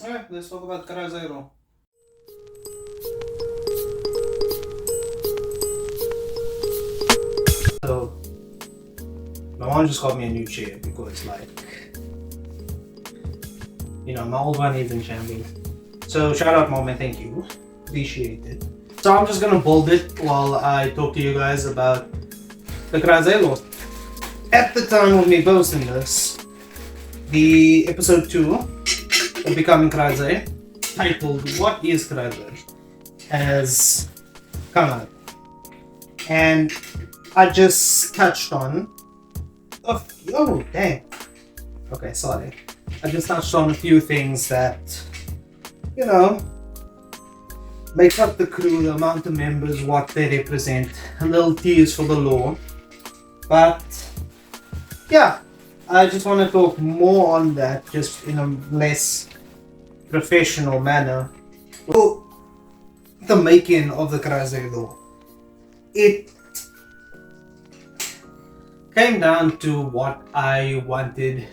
Alright, let's talk about KRYZAE. So, my mom just got me a new chair because, like, you know, my old one is in shambles. So, shout out, mom, and thank you. Appreciate it. So, I'm just gonna build it while I talk to you guys about the KRYZAE. At the time of me posting this, the episode 2 of Becoming KRYZAE, titled What is KRYZAE, has come out. And I just touched on oh dang. Okay, sorry. I just touched on a few things that, you know, make up the crew, the amount of members, what they represent, a little tease for the lore. But yeah, I just want to talk more on that, just in a less professional manner. Well, the making of the KRYZAE lore. It came down to what I wanted,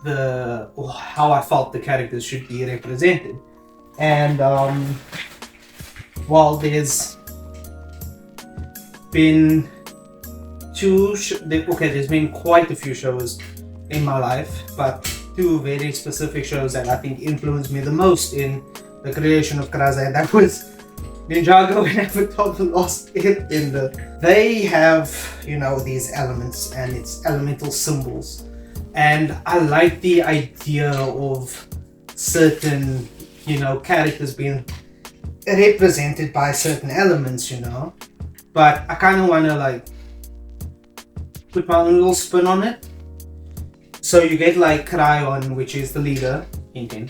or how I felt the characters should be represented. And while there's been there's been quite a few shows in my life, but two very specific shows that I think influenced me the most in the creation of KRYZAE. That was Ninjago and Avatar: The Lost Airbender. They have, you know, these elements and its elemental symbols, and I like the idea of certain, you know, characters being represented by certain elements, you know. But I kind of want to like put my own little spin on it. So you get like KRYON, which is the leader, Inten.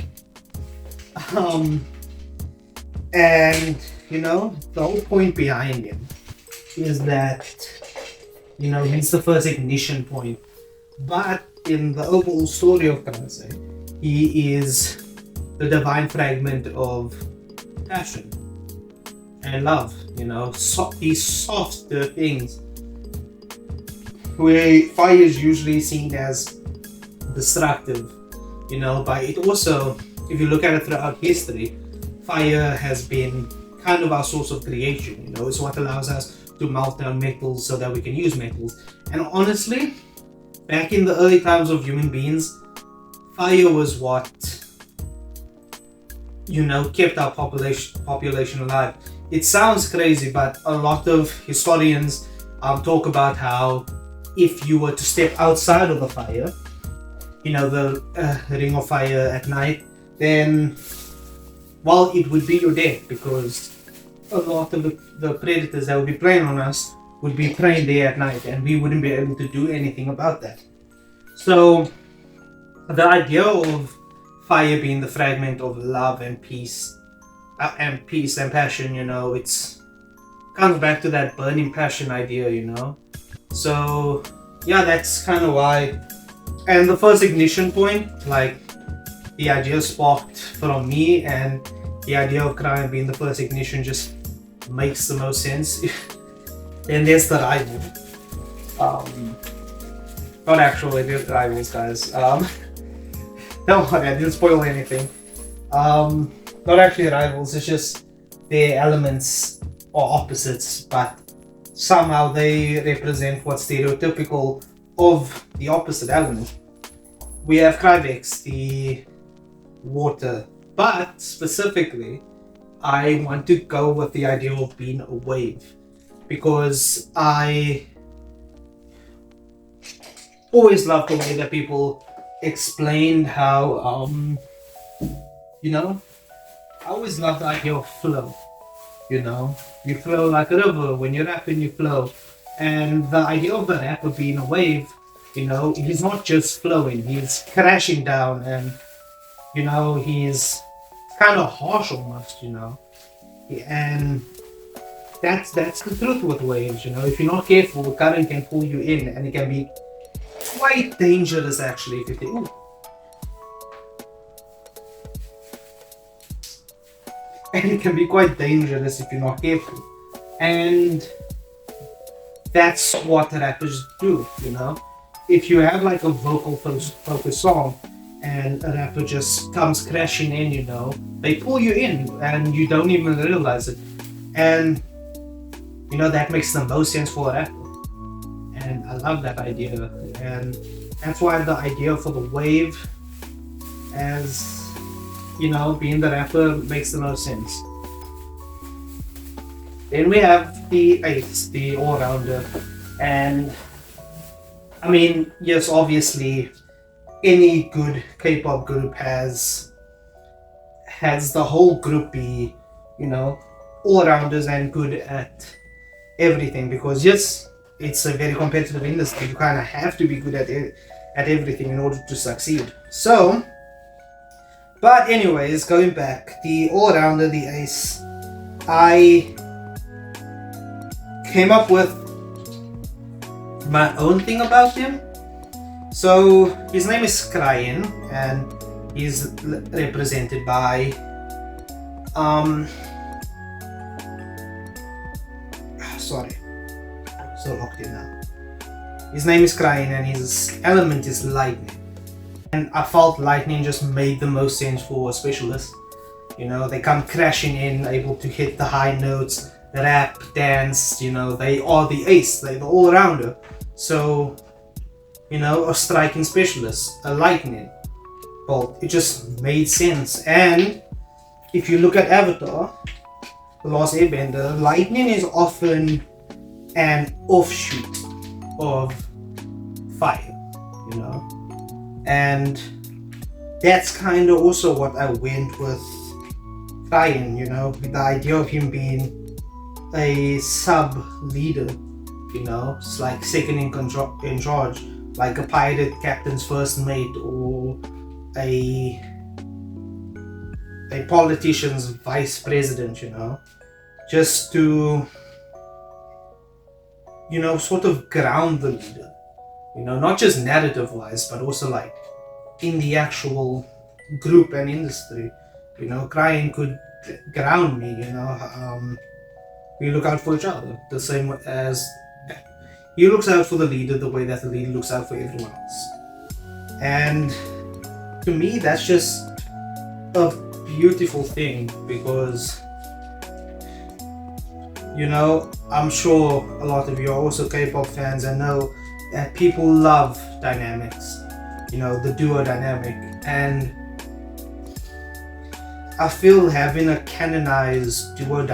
And you know, the whole point behind him is that, you know, he's the first ignition point. But in the overall story of KRYZAE, he is the divine fragment of passion and love, you know, these softer things, where fire is usually seen as destructive, you know. But it also, if you look at it throughout history, fire has been kind of our source of creation, you know. It's what allows us to melt down metals so that we can use metals. And honestly, back in the early times of human beings, fire was what, you know, kept our population alive. It sounds crazy, but a lot of historians talk about how if you were to step outside of the fire, you know, the ring of fire at night, then, well, it would be your death, because a lot of the predators that would be preying on us would be preying there at night, and we wouldn't be able to do anything about that. So the idea of fire being the fragment of love and peace and passion, you know, it's comes back to that burning passion idea, you know. So yeah, that's kind of why. And the first ignition point, like, the idea sparked from me, and the idea of KRYON being the first ignition just makes the most sense. Then there's the rival. Not actually, there's rivals, guys. Don't worry, I didn't spoil anything. Not actually rivals, it's just their elements are opposites, but somehow they represent what's stereotypical of the opposite element. We have KRYVX, the water, but specifically I want to go with the idea of being a wave, because I always loved the way that people explained how, you know, I always loved the idea of flow, you know. You flow like a river. When you're rapping, you flow. And the idea of the rapper being a wave, you know, he's not just flowing, he's crashing down, and, you know, he's kind of harsh almost, you know. And that's the truth with waves, you know. If you're not careful, the current can pull you in, and it can be quite dangerous actually if you think, ooh. And it can be quite dangerous if you're not careful. And that's what rappers do, you know. If you have like a vocal focused song and a rapper just comes crashing in, you know. They pull you in and you don't even realize it. And, you know, that makes the most sense for a rapper. And I love that idea. And that's why the idea for the wave as, you know, being the rapper makes the most sense. Then we have the Ace, the all-rounder. And, I mean, yes, obviously, any good K-pop group has the whole group be, you know, all-rounders and good at everything, because yes, it's a very competitive industry. You kind of have to be good at everything in order to succeed. So, but anyways, going back, the all-rounder, the Ace, I came up with my own thing about him. So his name is KRYON, and he's represented by sorry, so locked in now. His name is KRYON and his element is lightning. And I felt lightning just made the most sense for a specialist. You know, they come crashing in, able to hit the high notes, rap, dance, you know, they are the ace, they're the all-rounder. So, you know, a striking specialist, a lightning bolt, it just made sense. And if you look at Avatar, The Last Airbender, lightning is often an offshoot of fire, you know, and that's kind of also what I went with KRYON, you know, with the idea of him being a sub leader, you know, it's like second in charge, like a pirate captain's first mate, or a politician's vice president, you know, just to, you know, sort of ground the leader, you know, not just narrative wise, but also like in the actual group and industry, you know. KRYON could ground me, you know. We look out for each other the same as he looks out for the leader the way that the leader looks out for everyone else. And to me, that's just a beautiful thing, because, you know, I'm sure a lot of you are also K-pop fans and know that people love dynamics, you know, the duo dynamic. And I feel having a canonized duo,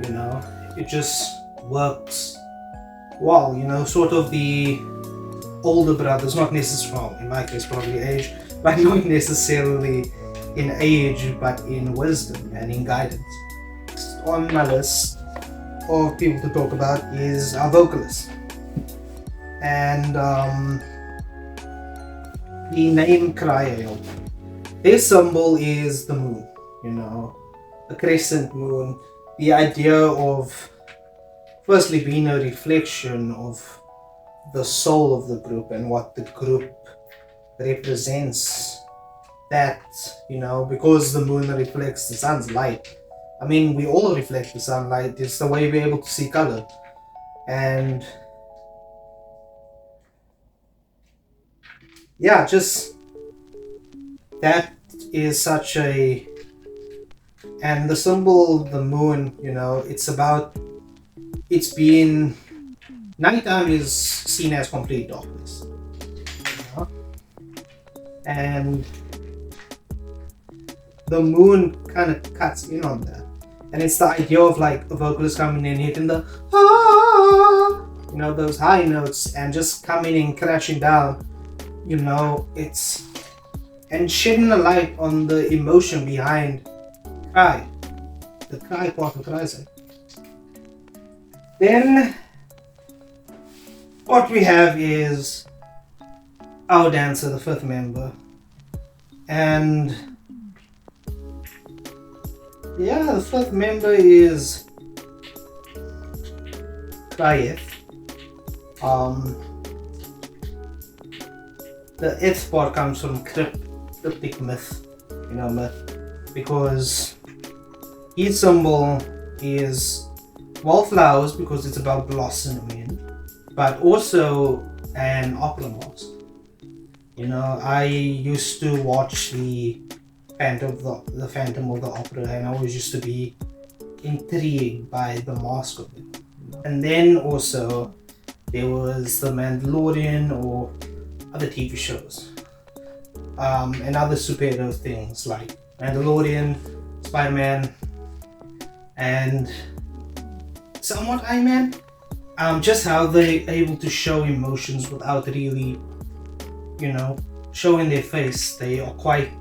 you know, it just works well, you know, sort of the older brothers, not necessarily, well, in my case probably age, but not necessarily in age, but in wisdom and in guidance. On my list of people to talk about is our vocalist. And the name KRYZAE, their symbol is the moon, you know, a crescent moon. The idea of firstly being a reflection of the soul of the group and what the group represents. That, you know, because the moon reflects the sun's light. I mean, we all reflect the sunlight. It's the way we're able to see color. And yeah, just that is such a, and the symbol, the moon, you know, it's about, it's being, nighttime is seen as complete darkness, you know? And the moon kind of cuts in on that. And it's the idea of like a vocalist coming in, hitting the you know, those high notes, and just coming in, crashing down, you know, it's, and shedding a light on the emotion behind cry, the cry part of KRYZAE. Then what we have is our dancer, the fifth member, and yeah, the fifth member is KRYVX. The F part comes from cryptic myth, you know, myth, because his symbol is wallflowers because it's about blossoming, but also an opera mask. You know, I used to watch the Phantom of the Opera, and I always used to be intrigued by the mask of it. And then also there was the Mandalorian or other TV shows, and other superhero things like Mandalorian, Spider-Man, and somewhat Iron Man. Just how they're able to show emotions without really, showing their face. They are quite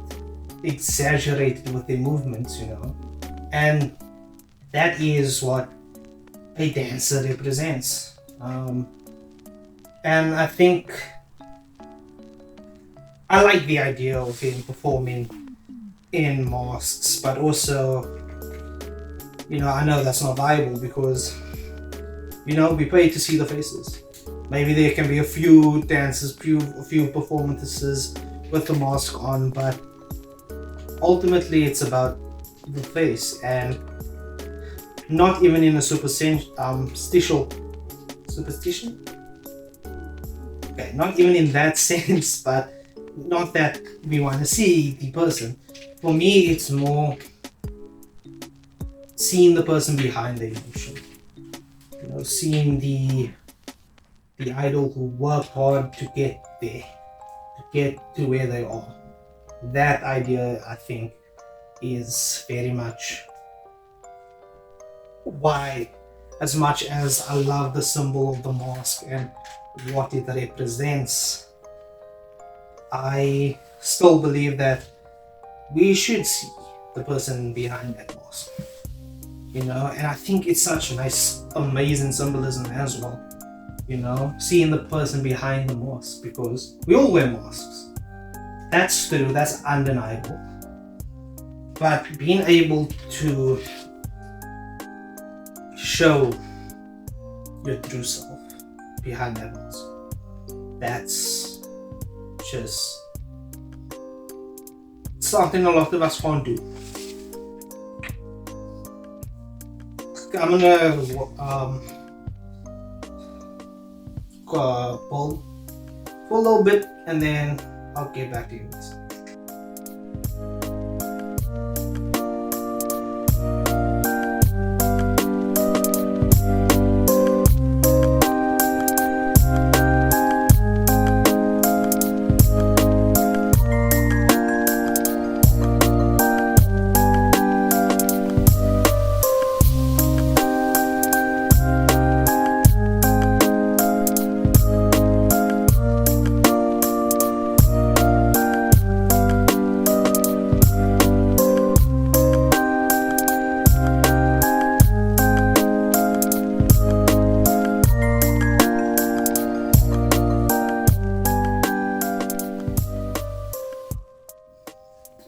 exaggerated with their movements, and that is what a dancer represents. And I think I like the idea of him performing in masks, but also, I know that's not viable because, we pay to see the faces. Maybe there can be a few dances, a few performances with the mask on, but ultimately it's about the face, and not even in a superstition? Okay, not even in that sense, but not that we want to see the person. For me, it's more seeing the person behind the emotion. Seeing the idol who worked hard to get there, to get to where they are. That idea, I think, is very much why, as much as I love the symbol of the mask and what it represents, I still believe that we should see the person behind that mask. And I think it's such a nice, amazing symbolism as well. Seeing the person behind the mask, because we all wear masks. That's true, that's undeniable. But being able to show your true self behind that mask, that's just something a lot of us can't do. I'm gonna pull for a little bit, and then I'll get back to you guys.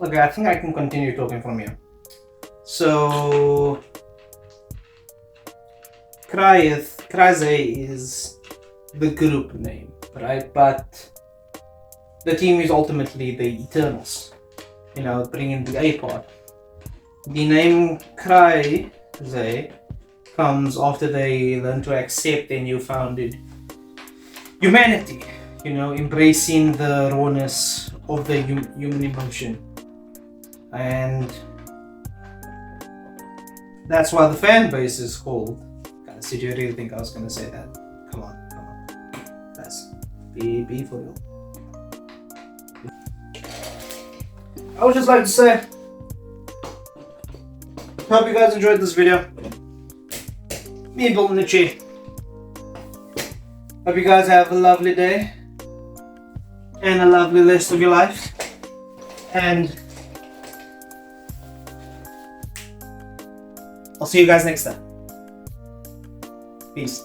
Okay, I think I can continue talking from here. So, KRYZAE is the group name, right? But the team is ultimately the Eternals, bringing the A part. The name KRYZAE comes after they learn to accept their newfounded humanity, embracing the rawness of the human emotion. And that's why the fan base is called. Guys, did you really think I was going to say that? Come on. Guys, be for real. I would just like to say, hope you guys enjoyed this video. Me building the chair. Hope you guys have a lovely day and a lovely rest of your life. And I'll see you guys next time. Peace.